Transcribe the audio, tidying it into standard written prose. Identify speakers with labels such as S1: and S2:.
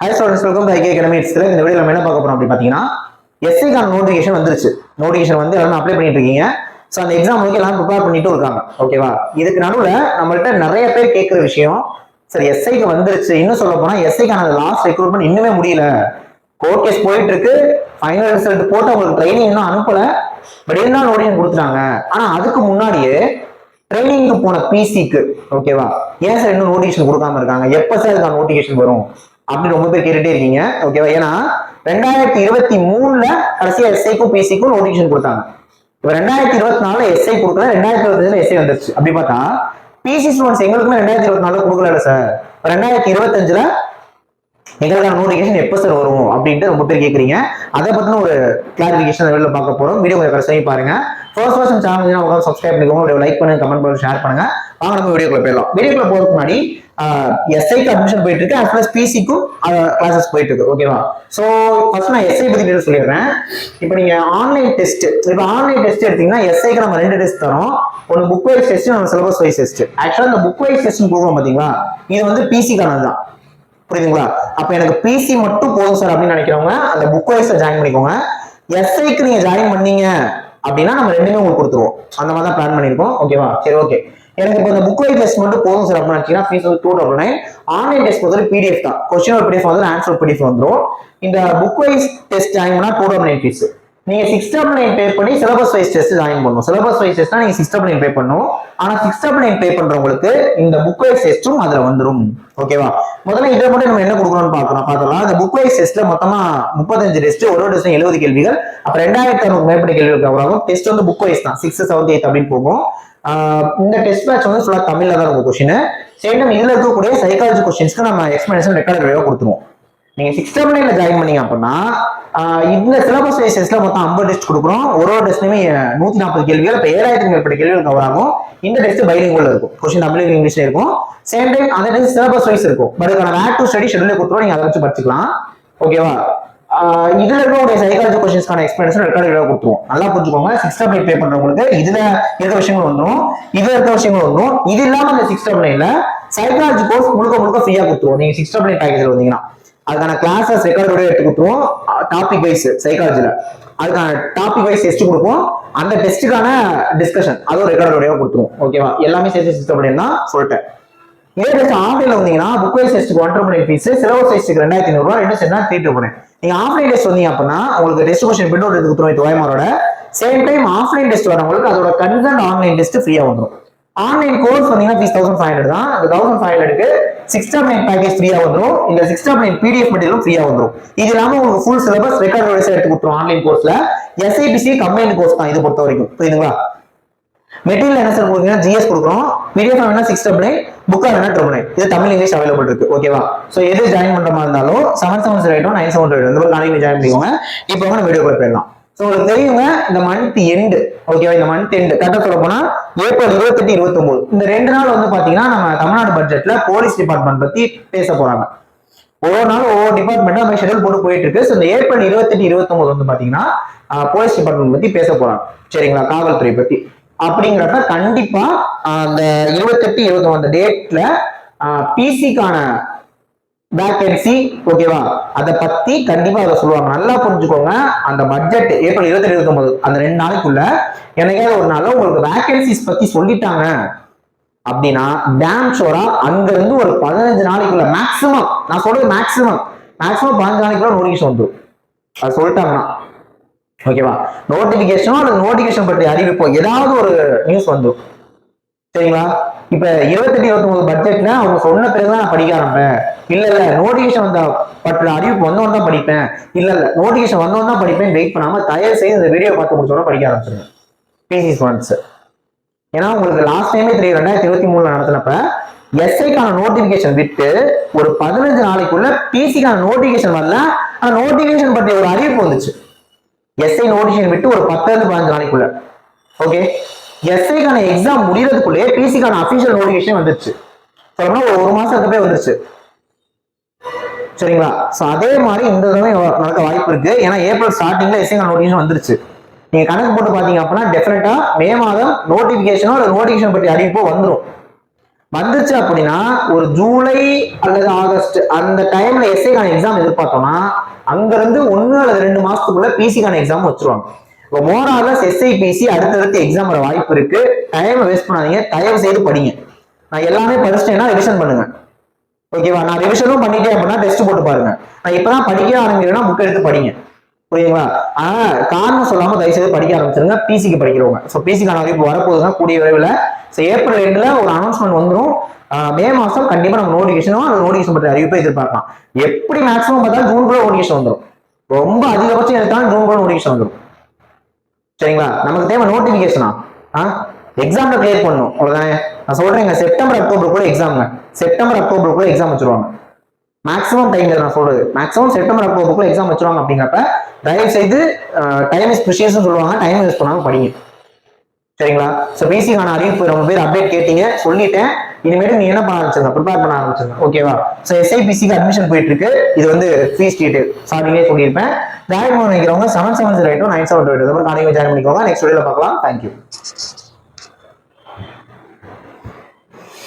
S1: High students welcome to IK academics. இந்த video நம்ம என்ன பார்க்க போறோம் அப்படி பார்த்தீங்கன்னா, எஸ்ஐக்கான நோட்டிஃபிகேஷன் வந்துருச்சு. நோட்டிஃபிகேஷன் வந்து எல்லாரும் அப்ளை பண்ணிட்டு இருக்கீங்க. ஸோ அந்த எக்ஸாம் வந்து எல்லாரும் ப்ரிப்பேர் பண்ணிட்டு இருக்காங்க. ஓகேவா? இதுக்கு நடுவில் நம்மள்ட்ட நிறைய பேர் கேட்குற விஷயம், சரி எஸ்ஐக்கு வந்துருச்சு, இன்னும் சொல்ல போனா எஸ்ஐக்கான லாஸ்ட் ரெக்ரூட்மெண்ட் இன்னுமே முடியல, கோர்ட் கேஸ் போயிட்டு இருக்கு, ஃபைனல் ரிசல்ட் போட்டு அவங்களுக்கு ட்ரைனிங் இன்னும் அனுப்பல, பட் இருந்தாலும் நோட்டிஃபிகேஷன் கொடுத்துட்டாங்க. ஆனா அதுக்கு முன்னாடியே ட்ரைனிங்க்கு போன பிசிக்கு ஓகேவா, ஏன் சார் இன்னும் நோட்டிஃபிகேஷன் கொடுக்காம இருக்காங்க, எப்ப சார் இதுக்கான நோட்டிஃபிகேஷன் வரும் அப்படின்னு ரொம்ப பேர் கேட்டுட்டே இருக்கீங்க. ஓகேவா? ஏன்னா 2023 கடைசியா எஸ்ஐக்கும் பிசிக்கும் நோட்டிஃபிகேஷன் கொடுத்தாங்க. இப்ப 2024 எஸ்ஐ கொடுக்கல, 2025 எஸ்ஐ வந்துருச்சு. அப்படி பார்த்தா பிசி ஸ்டூடெண்ட்ஸ் எங்களுக்குமே 2024 கொடுக்கல சார், 2025 எங்களுக்கான நோட்டிஃபிகேஷன் எப்போ சார் வரும் அப்படின்ட்டு ரொம்ப பேர் கேட்குறீங்க. அதை பத்தின ஒரு கிளாரிஃபிகேஷன் வெளியில் பார்க்க போறோம். வீடியோ கொஞ்சம் கடைசி பாருங்க. ஃபர்ஸ்ட் பர்சன் சேனல் உட்காந்து சப்ஸ்கிரைப் பண்ணிக்கோங்க, வீடியோ லைக் பண்ணுங்க, கமெண்ட் பண்ணுங்க, ஷேர் பண்ணுங்க. வாங்க நம்ம வீடியோக்குள்ள போயிடலாம். வீடியோக்குள்ள போறதுக்கு முன்னாடி எஸ்ஐக்கு அட்மிஷன் போயிட்டு இருக்கு, as well as பிசிக்கும் கிளாஸஸ் போயிட்டு இருக்கு. ஓகேவா? ஸோ ஃபர்ஸ்ட் நான் எஸ்ஐ பத்தி டீடைல் சொல்லிடுறேன். இப்போ நீங்க ஆன்லைன் டெஸ்ட், இப்போ ஆன்லைன் டெஸ்ட் எடுத்தீங்கன்னா எஸ்ஐக்கு நம்ம 2 டெஸ்ட் தரோம். ஒன்று புக் வைஸ் டெஸ்ட், ஒன்று சிலபஸ் வைஸ் டெஸ்ட். ஆக்சுவலா இந்த புக் வைஸ் டெஸ்ட் போகிறோம் பாத்தீங்களா, இது வந்து பிசிக்கானது தான். புரியுதுங்களா? அப்ப எனக்கு பிசி மட்டும் போதும் சார் அப்படின்னு நினைக்கிறவங்க அந்த புக் வைஸ்ல ஜாயின் பண்ணிக்கோங்க. எஸ்ஐக்கு நீங்க ஜாயின் பண்ணீங்க அப்படின்னா நம்ம ரெண்டுமே உங்களுக்கு கொடுத்துருவோம். அந்த மாதிரி தான் பிளான் பண்ணிருக்கோம். ஓகேவா? சரி, ஓகே. எனக்கு இப்போ இந்த புக் வைஸ் டெஸ்ட் மட்டும் போதும் சார் அப்படின்னு நினைச்சீங்கன்னா ஃபீஸ் வந்து 299. ஆன்லைன் டெஸ்ட் பொறுத்தவரை பிடிஎஃப் தான், கொஸ்டின் பிடிஎஃப் வந்து ஆன்சர் பிடிஎஃப் வந்துடும். இந்த புக் வைஸ் டெஸ்ட் ஜாயின் பண்ணா 299 ஃபீஸ். நீங்க 699 பே பண்ணி சிலபஸ் வைஸ் டெஸ்ட் ஜாயின் பண்ணணும். சிலபஸ் வைஸ் டெஸ்ட்னா நீங்க 699 பே பண்ணணும். ஆனா 699 பே பண்றவங்களுக்கு இந்த புக் வைஸ் டெஸ்ட்டும் அதுல வந்துடும். ஓகேவா? முதல்ல இதை மட்டும் நம்ம என்ன கொடுக்கணும்னு பார்த்தலாம். இந்த புக் வைஸ் டெஸ்ட்ல மொத்தமா 35 டெஸ்ட், ஒரு டெஸ்ட் 70 கேள்விகள், அப்ப 2600 மேற்பட்ட கேள்விகள் கவர் ஆகும். டெஸ்ட் வந்து புக் வைஸ் தான், 6th 7th 8th அப்படின்னு போகும். இந்த டெஸ்ட் பேட்ச் வந்து ஃபுல்லா தமிழ்ல தான் இருக்கும் கொஸ்டின். சேம் டைம் இதுல இருக்கக்கூடிய சைக்காலஜி கொஸ்டின்ஸ்க்கு நம்ம எக்ஸ்பிளனேஷன் ரெக்கார்ட் வீடியோ கொடுத்துருவோம். நீங்க 699 ஜாயின் பண்ணீங்க அப்படின்னா இந்த சிலபஸ் வைஸ் டெஸ்ட்ல மொத்தம் 50 டெஸ்ட் கொடுக்குறோம். ஒரு டெஸ்ட்லயுமே 140 கேள்விகள், இப்ப 7000 மேற்பட்ட கேள்விகள் கவர் ஆகும். இந்த டெஸ்ட் பைலிங்குவல்ல இருக்கும், கொஸ்டின் தமிழ் இங்கிலீஷ்ல இருக்கும். சேம் டைம் அந்த டெஸ்ட் சிலபஸ் வைஸ் இருக்கும், பட் அதுக்கான வேர் டு ஸ்டடி ஷெட்யூல் கொடுத்துருவோம், நீங்க அதை வச்சு படிச்சுக்கலாம். ஓகேவா? இதுல இருக்கக்கூடிய சைக்காலஜி கொஸ்டின்ஸ்க்கான எக்ஸ்பிளனேஷன் ரெக்கார்ட் வீடியோ கொடுத்துருவோம். நல்லா புரிஞ்சுக்கோங்க. 699 பே பண்றவங்களுக்கு இதுல இருக்க விஷயங்கள் வந்துடும், இதுல இருக்க விஷயங்கள் வந்துடும். இது இல்லாம இந்த 699 சைக்காலஜி கோர்ஸ் முழுக்க ஃப்ரீயா கொடுத்துருவோம். நீங்க 699 பேக்கேஜ்ல வந்தீங்கன்னா அதுக்கான கிளாஸஸ் ரெக்கார்ட் வீடியோ எடுத்து கொடுத்துருவோம். டாபிக் வைஸ் சைக்காலஜில அதுக்கான டாபிக் வைஸ் டெஸ்ட் கொடுப்போம். அந்த டெஸ்ட்டுக்கான டிஸ்கஷன் அதுவும் ரெக்கார்ட் வீடியோ கொடுத்துருவோம். ஓகேவா? எல்லாமே சேர்த்து 699 தான் சொல்லிட்டேன். இதே டெஸ்ட் ஆன்லைன்ல வந்தீங்கன்னா புக் வைஸ் டெஸ்ட்டுக்கு 129 ஃபீஸ், சிலபஸ் டெஸ்ட்டுக்கு 2500 ரூபாய், ரெண்டு சேர்ந்தா 329. நீங்க ஆஃப்லைன் டெஸ்ட் வந்தீங்க அப்படின்னா உங்களுக்கு டெஸ்ட் கொஸ்டின் பிரிண்ட் அவுட் எடுத்து கொடுத்துருவோம் OMR-ஓட. சேம் டைம் ஆஃப்லைன் டெஸ்ட் வரவங்களுக்கு அதோட கன்சர்ன் ஆன்லைன் டெஸ்ட் ஃப்ரீயா வந்துடும். ஆன்லைன் கோர்ஸ் வந்தீங்கன்னா ஃபீஸ் 1500 தான். அந்த 1500க்கு 699 பேக்கேஜ் ஃப்ரீயா வந்துடும். இந்த 699 பிடிஎஃப் மெட்டீரியலும் ஃப்ரீயா வந்துடும். இது இல்லாம உங்களுக்கு ஃபுல் சிலபஸ் ரெக்கார்ட் வைஸ் எடுத்து கொடுத்துருவோம். ஆன்லைன் கோர்ஸ்ல எஸ்ஐபிசி கம்பைன்ட் கோர்ஸ் தான் இது பொறுத்த வரைக்கும். புரியுதுங்களா? மெட்டீரியல் என்ன சார் கொடுக்குறீங்கன்னா ஜிஎஸ் கொடுக்குறோம், பிடிஎஃப் வேணா 699, புக்கா வேணா 999. இது தமிழ் இங்கிலீஷ் அவைலபிள் இருக்கு. ஓகேவா? ஸோ எது ஜாயின் பண்ற மாதிரி இருந்தாலும் 7708 978 இந்த மாதிரி நாளைக்கு ஜாயின் பண்ணிக்கோங்க. இப்போ நம்ம வீடியோக்குள்ள போயிடலாம். ஸோ உங்களுக்கு தெரியுங்க, இந்த மந்த் எண்டு, ஓகேவா, இந்த மந்த் எண்டு கரெக்டாக சொல்ல போனா ஏப்ரல் 28, 29 இந்த 2 நாள் வந்து பாத்தீங்கன்னா நம்ம தமிழ்நாடு பட்ஜெட்ல போலீஸ் டிபார்ட்மெண்ட் பத்தி பேச போறாங்க. ஒவ்வொரு நாள் ஒவ்வொரு டிபார்ட்மெண்ட் நம்ம ஷெட்யூல் போட்டு போயிட்டு இருக்கு. ஸோ இந்த ஏப்ரல் 28, 29 வந்து பாத்தீங்கன்னா போலீஸ் டிபார்ட்மெண்ட் பத்தி பேச போறாங்க. சரிங்களா? காவல்துறை பத்தி. அப்படிங்கிறப்ப கண்டிப்பா அந்த 28, 29 அந்த டேட்ல பிசிக்கான வேகன்சி, ஓகேவா, அதை பத்தி கண்டிப்பா அதை சொல்லுவாங்க. நல்லா புரிஞ்சுக்கோங்க. அந்த பட்ஜெட் ஏப்ரல் 28, 29 அந்த 2 நாளைக்குள்ள எனக்காவது ஒரு நாள் உங்களுக்கு வேகன்சிஸ் பத்தி சொல்லிட்டாங்க அப்படின்னா டேம் ஷோரா அங்க இருந்து ஒரு 15 நாளைக்குள்ள மேக்சிமம், நான் சொல்றது மேக்சிமம் 15 நாளைக்குள்ள நோட்டிஃபிகேஷன் வந்துடும். அது சொல்லிட்டாங்கன்னா ஓகேவா, நோட்டிபிகேஷனோ அல்லது நோட்டிபிகேஷன் பற்றி அறிவிப்போ ஏதாவது ஒரு நியூஸ் வந்துடும். சரிங்களா? இப்ப 28, 29 பட்ஜெட்ல அவங்க சொன்ன பிறகுதான் நான் படிக்க ஆரம்பிப்பேன், இல்ல நோட்டிபிகேஷன் வந்த பற்றின அறிவிப்பு வந்தவன் தான் படிப்பேன், இல்ல நோட்டிபிகேஷன் வந்தவன் தான் படிப்பேன் வெயிட் பண்ணாம தயவு செய்து இந்த வீடியோ பார்த்து முடிச்சோட படிக்க ஆரம்பிச்சிருங்க பிசி ஸ்டூடெண்ட்ஸ். ஏன்னா உங்களுக்கு லாஸ்ட் டைமே தெரியும், 2023 நடத்தினப்ப எஸ்ஐக்கான நோட்டிபிகேஷன் விட்டு ஒரு 15 நாளைக்குள்ள பிசிக்கான நோட்டிபிகேஷன் வரல, ஆனா நோட்டிபிகேஷன் பற்றி ஒரு அறிவிப்பு வந்துச்சு. எஸ்ஐ நோட்டிபிகேஷன் விட்டு ஒரு 10-15 நாளைக்குள்ள. ஓகே, எஸ்ஐக்கான எக்ஸாம் முடியறதுக்குள்ளே பிசிக்கான அபிஷியல் நோட்டிபிகேஷன் வந்துருச்சு. சொல்லணும்னா ஒரு மாசத்துக்கு வந்துருச்சு. சரிங்களா? சோ அதே மாதிரி இந்த தடவை நடக்க வாய்ப்பு இருக்கு. ஏன்னா ஏப்ரல் ஸ்டார்டிங்ல எஸ்ஐக்கான நோட்டிபிகேஷன் வந்துருச்சு. நீங்க கணக்கு போட்டு பாத்தீங்க அப்படின்னா டெஃபினட்டா மே மாதம் நோட்டிபிகேஷனோ அல்லது நோட்டிபிகேஷன் பற்றி அறிவிப்போ வந்துடும். வந்துருச்சு அப்படின்னா ஒரு ஜூலை அல்லது ஆகஸ்ட் அந்த டைம்ல எஸ்ஐக்கான எக்ஸாம் எதிர்பார்த்தோம்னா அங்க இருந்து 1 அல்லது 2 மாசத்துக்குள்ள பிசிக்கான எக்ஸாம் வச்சிருவாங்க. இப்போ மோரார்லஸ் எஸ்ஐ பிசி அடுத்தடுத்து எக்ஸாம் வர வாய்ப்பு இருக்கு. டைம் வேஸ்ட் பண்ணாதீங்க, தயவு செய்து படிங்க. நான் எல்லாமே படிச்சிட்டேன்னா ரிவிஷன் பண்ணுங்க. ஓகேவா? நான் ரிவிஷனும் பண்ணிட்டேன் அப்படின்னா டெஸ்ட் போட்டு பாருங்க. நான் இப்பதான் படிக்க ஆரம்பிக்கிறேன்னா புக் எடுத்து படிங்க. புரியுதுங்களா? ஆனா காரணம் சொல்லாம தயவு செய்து படிக்க ஆரம்பிச்சிருங்க பிசிக்கு படிக்கிறவங்க. ஸோ பிசிக்கான அறிவிப்பு வரப்போகுதுதான் கூடிய விரைவில். ஸோ ஏப்ரல் 2ல ஒரு அனௌன்ஸ்மெண்ட் வந்துடும். மே மாசம் கண்டிப்பா நம்ம நோட்டிஃபிகேஷனும் அந்த நோட்டிஃபிகேஷன் பற்றி அறிவிப்பை எதிர்பார்க்கலாம். எப்படி மேக்ஸிமம் பார்த்தாலும் ஜூன்குள்ள நோட்டிஃபிகேஷன் வந்துடும். ரொம்ப அதிகபட்சம் எடுத்தாலும் ஜூன்குள்ள நோட்டிஃபிகேஷன் வந்துடும். சரிங்களா? நமக்கு தேவை நோட்டிஃபிகேஷனா எக்ஸாம்ல கிளியர் பண்ணணும், அவ்வளவுதானே. நான் சொல்றேங்க, செப்டம்பர் அக்டோபருக்குள்ள எக்ஸாம், செப்டம்பர் அக்டோபருக்குள்ள எக்ஸாம் வச்சிருவாங்க. மேக்ஸிமம் டைம் நான் சொல்றது மேக்ஸிமம் செப்டம்பர் அக்டோபருக்குள்ள எக்ஸாம் வச்சிருவாங்க. அப்படிங்கிறப்ப தயவு செய்து டைம் இஸ் ப்ரிஷியஸ் சொல்லுவாங்க, டைம் யூஸ் பண்ணாம படிங்க. சரிங்களா? ஸோ பிசிக்கான அறிவிப்பு ரொம்ப பேர் அப்டேட் கேட்டீங்க, சொல்லிட்டேன். இனிமேட்டு நீ என்ன பண்ண ஆரம்பிச்சிருங்க, ப்ரிப்பேர் பண்ண ஆரம்பிச்சிருங்க. ஓகேவா? ஸோ எஸ்ஐபிசிக்கு அட்மிஷன் போயிட்டு இருக்கு. இது வந்து ஃபீஸ் டீடைல் ஸ்டார்டிங்கே சொல்லியிருப்பேன். ஜாயின் பண்ண நினைக்கிறவங்க 7708 9728 காலையில் ஜாயின் பண்ணிக்கோங்க. நெக்ஸ்ட் வீடியோல பார்க்கலாம். தேங்க்யூ.